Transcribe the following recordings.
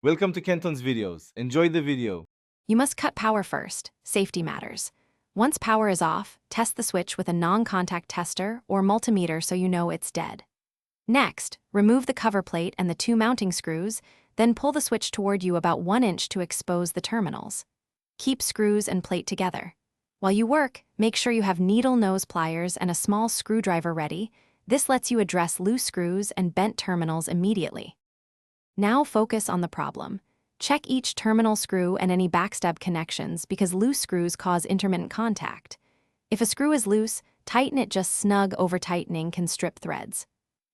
Welcome to Kenton's videos. Enjoy the video. You must cut power first. Safety matters. Once power is off, test the switch with a non-contact tester or multimeter so you know it's dead. Next, remove the cover plate and the two mounting screws, then pull the switch toward you about 1 inch to expose the terminals. Keep screws and plate together. While you work, make sure you have needle nose pliers and a small screwdriver ready. This lets you address loose screws and bent terminals immediately. Now focus on the problem. Check each terminal screw and any backstab connections because loose screws cause intermittent contact. If a screw is loose, tighten it. Just snug over-tightening can strip threads.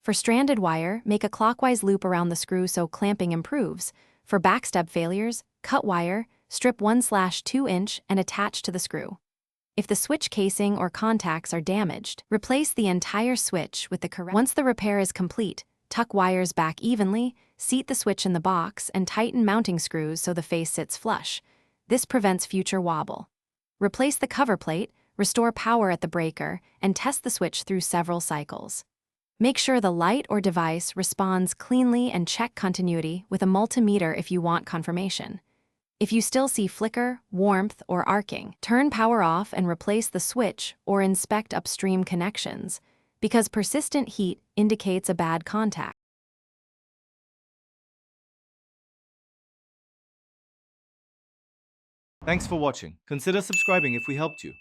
For stranded wire, make a clockwise loop around the screw so clamping improves. For backstab failures, cut wire, strip 1/2 inch and attach to the screw. If the switch casing or contacts are damaged, replace the entire switch with the correct. Once the repair is complete, tuck wires back evenly, seat the switch in the box, and tighten mounting screws so the face sits flush. This prevents future wobble. Replace the cover plate, restore power at the breaker, and test the switch through several cycles. Make sure the light or device responds cleanly and check continuity with a multimeter if you want confirmation. If you still see flicker, warmth, or arcing, turn power off and replace the switch or inspect upstream connections, because persistent heat indicates a bad contact. Thanks for watching. Consider subscribing if we helped you.